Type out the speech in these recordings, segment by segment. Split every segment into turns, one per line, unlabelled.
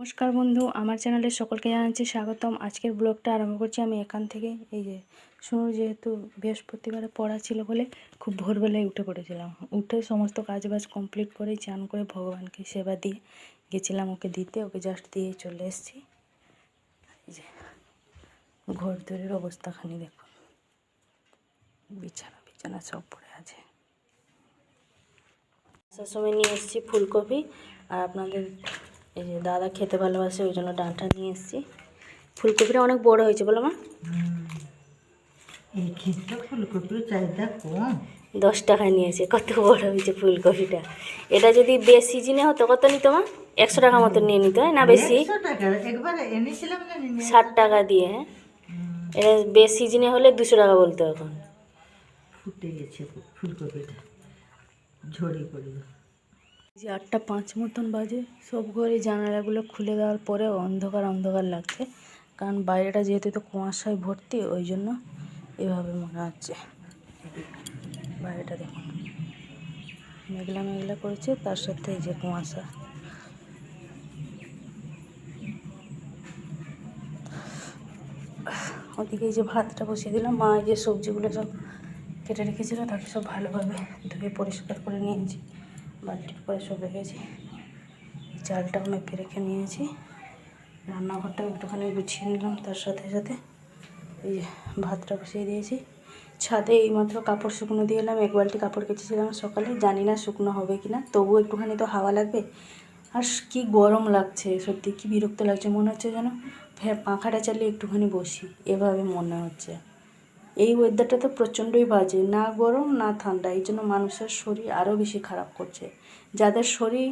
নমস্কার বন্ধু, আমার চ্যানেলে সকলকে জানাচ্ছি স্বাগতম। আজকের ব্লগটা আরম্ভ করছি আমি এখান থেকে। এই যে শুনুন, যেহেতু বৃহস্পতিবারে পড়া ছিল বলে খুব ভোরবেলায় উঠে পড়েছিলাম। উঠে সমস্ত কাজবাজ কমপ্লিট করে চান করে ভগবানকে সেবা দিয়ে গেছিলাম ওকে দিতে। ওকে জাস্ট দিয়ে চলে এসেছি। এই যে ঘর দরের অবস্থাখানি দেখুন, বিছানা সব পড়ে আছে। আসার সময় নিয়ে এসেছি ফুলকপি, আর আপনাদের এই যে দাদা খেতে ভালোবাসে ওই জন্য ডাঁটা নিয়ে এসেছি। ফুলকপিটা অনেক বড় হয়েছে, বলো মা?
এই ক্ষেত্রে ফুলকপির চাহিদা কম।
10 টাকায় নিয়েছে, কত বড় হয়েছে ফুলকপিটা। এটা যদি বেশ সিজনে হতো কত নিত মা? 100 টাকা মতো নিয়ে নিত, হয় না বেশি?
100 টাকা একবার এনেছিলাম না,
60 টাকা দিয়ে। হ্যাঁ, এটা বেশ সিজনে হলে 200 টাকা বলতো এখন।
ফুটে গেছে ফুলকপিটা, ঝরে পড়বে।
যে 8:05 মতন বাজে, সব ঘরে জানালাগুলো খুলে দেওয়ার পরে অন্ধকার অন্ধকার লাগছে, কারণ বাইরেটা যেহেতু তো কুয়াশায় ভর্তি, ওই জন্য এভাবে মনে হচ্ছে। বাইরেটা দেখুন, মেঘলা মেঘলা করেছে, তার সাথে এই যে কুয়াশা। ওদিকে এই যে ভাতটা বসিয়ে দিলাম। মা এই যে সবজিগুলো সব কেটে রেখেছিল, তাকে সব ভালোভাবে ধুয়ে পরিষ্কার করে নিয়েছি, বালতির করে সব রেখেছি। চালটাও মেপে রেখে নিয়েছি। রান্নাঘরটাও একটুখানি গুছিয়ে নিলাম, তার সাথে সাথে এই যে ভাতটা বসিয়ে দিয়েছি। ছাদে এইমাত্র কাপড় শুকনো দিয়ে এলাম। 1 বালতি কাপড় কেচেছিলাম সকালে, জানি না শুকনো হবে কি না, তবুও একটুখানি তো হাওয়া লাগবে। আর কি গরম লাগছে, সত্যি কি বিরক্ত লাগছে, মনে হচ্ছে যেন পাখাটা চালিয়ে একটুখানি বসি, এভাবে মনে হচ্ছে। এই ওয়েদারটা তো প্রচণ্ডই বাজে, না গরম না ঠান্ডা, এই জন্য মানুষের শরীর আরও বেশি খারাপ করছে। যাদের শরীর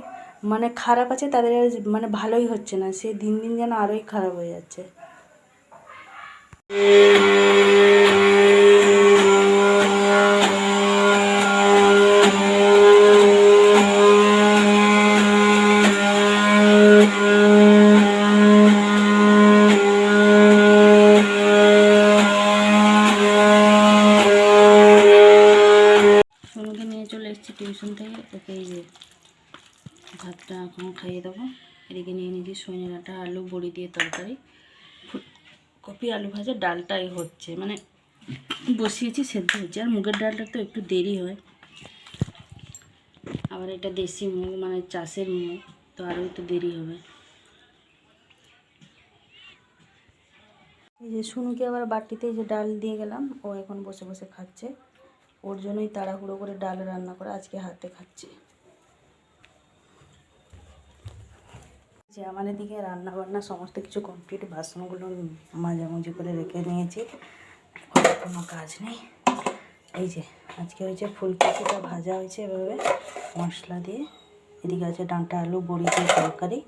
মানে খারাপ আছে তাদের মানে ভালোই হচ্ছে না, সে দিন দিন যেন আরোই খারাপ হয়ে যাচ্ছে। সোনুকে নিয়ে চলে এসেছি টিউশন থেকে, ওকে এই যে ভাতটা এখন খাইয়ে দেবো। এদিকে নিয়ে নিয়েছি সজনে ডাঁটা আলু বড়ি দিয়ে তরকারি, ফুলকপি আলু ভাজা, ডালটাই হচ্ছে মানে বসিয়েছি, সেদ্ধ হচ্ছে। আর মুগের ডালটা তো একটু দেরি হয়, আবার এটা দেশি মুগ মানে চাষের মুগ, তো আরও একটু দেরি হবে। এই যে শুনুকে আবার বাটিতে এই যে ডাল দিয়ে গেলাম, ও এখন বসে বসে খাচ্ছে। ওর জন্যই তাড়াহুড়ো করে ডাল রান্না করে আজকে হাতে খাচ্ছে। যে আমাদের দিকে রান্না বান্না সমস্ত কিছু কমপ্লিট, বাসনগুলো মাঝামাঝি করে রেখে নিয়েছি, কোনো কাজ নেই। এই যে আজকে হয়েছে ফুলকপিটা ভাজা হয়েছে এভাবে মশলা দিয়ে, এদিকে আছে ডাঁটা আলু বড়ি দিয়ে তরকারি,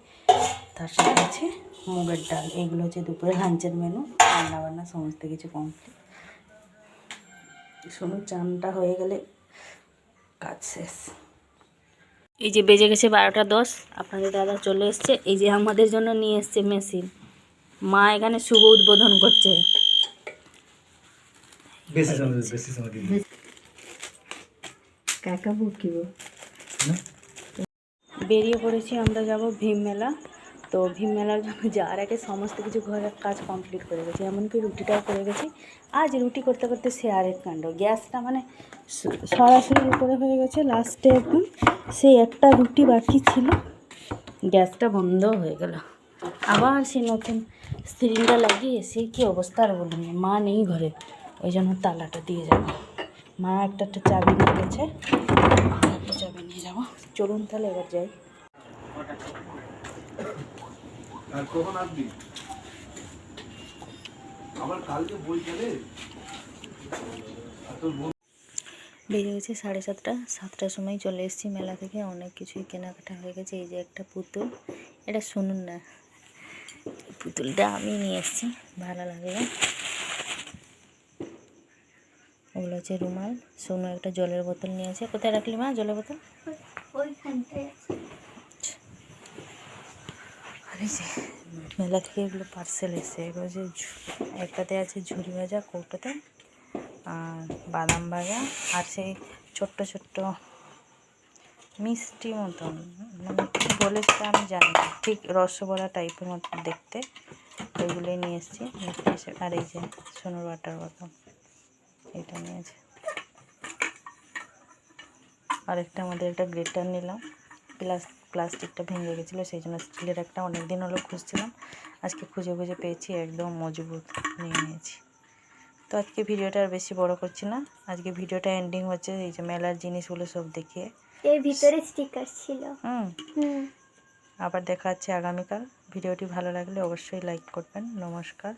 তার সাথে আছে মুগের ডাল। এইগুলো হচ্ছে দুপুরে লাঞ্চের মেনু। রান্নাবান্না সমস্ত কিছু কমপ্লিট। শুনুন, চানটা হয়ে গেলে কাজ শেষ। এই যে বেজে গেছে 12:10, আপনাদের দাদা চলে এসছে। এই যে আমাদের জন্য নিয়ে এসছে মেশিন, মা এখানে শুভ উদ্বোধন করছে। বেরিয়ে পড়েছি, আমরা যাব ভীম মেলা। তো ভীম মেলার জন্য যাওয়ার আগে সমস্ত কিছু ঘরের কাজ কমপ্লিট করে গেছি, এমনকি রুটিটাও করে গেছি। আজ রুটি করতে করতে সে আরেক কাণ্ড, গ্যাসটা মানে সরাসরি উপরে হয়ে গেছে, লাস্টে এখন সেই একটা রুটি বাকি ছিল, গ্যাসটা বন্ধ হয়ে গেল। আবার সে নতুন সিলিন্ডার লাগিয়ে সে কী অবস্থা আর বলিনি। মা নেই ঘরে, ওই জন্য তালাটা দিয়ে যাব। মা একটা চাবি নিয়ে গেছে, একটা চাবি নিয়ে যাবো। চলুন তাহলে এবার যাই। বেজে গেছে 7:30, 7টার সময় চলে এসেছি মেলা থেকে। অনেক কিছুই কেনাকাটা হয়ে গেছে। এই যে একটা পুতুল, এটা শুনুন না, পুতুলটা আমি নিয়ে এসেছি, ভালো লাগলো। ওগুলো হচ্ছে রুমাল। সোনু একটা জলের বোতল নিয়েছে। কোথায় রাখলি মা জলের বোতল? আর এই যে মেলা থেকে এগুলো পার্সেল এসছে। এগুলো যে একটাতে আছে ঝুরি ভাজা কৌটোতে, আর বাদাম ভাজা, আর সেই ছোট্ট ছোট্ট মিষ্টি মতন, মানে কি বলে সেটা আমি জানি না, ঠিক রসগোল্লা টাইপের মতো দেখতে। ওইগুলোই নিয়ে এসেছি মিষ্টি হিসেবে। আর এই যে সোনুর ওয়াটার বোতল, এটা নিয়েছে। আরেকটা আমাদের একটা গ্রেটার নিলাম, প্লাস্টিকটা ভেঙে গেছিলো, সেই জন্য স্টিলের একটা অনেক দিন হলো খুঁজছিলাম, আজকে খুঁজে খুঁজে পেয়েছি, একদম মজবুত, নিয়ে নিয়েছি। তো আজকে ভিডিওটা আর বেশি বড় করছি না, আজকে ভিডিওটা এন্ডিং হচ্ছে এই যে মেলার জিনিসগুলো সব দেখিয়ে।
এর ভিতরে স্টিকার ছিল। হুম।
আবার দেখা হচ্ছে আগামীকাল। ভিডিওটি ভালো লাগলে অবশ্যই লাইক করবেন। নমস্কার।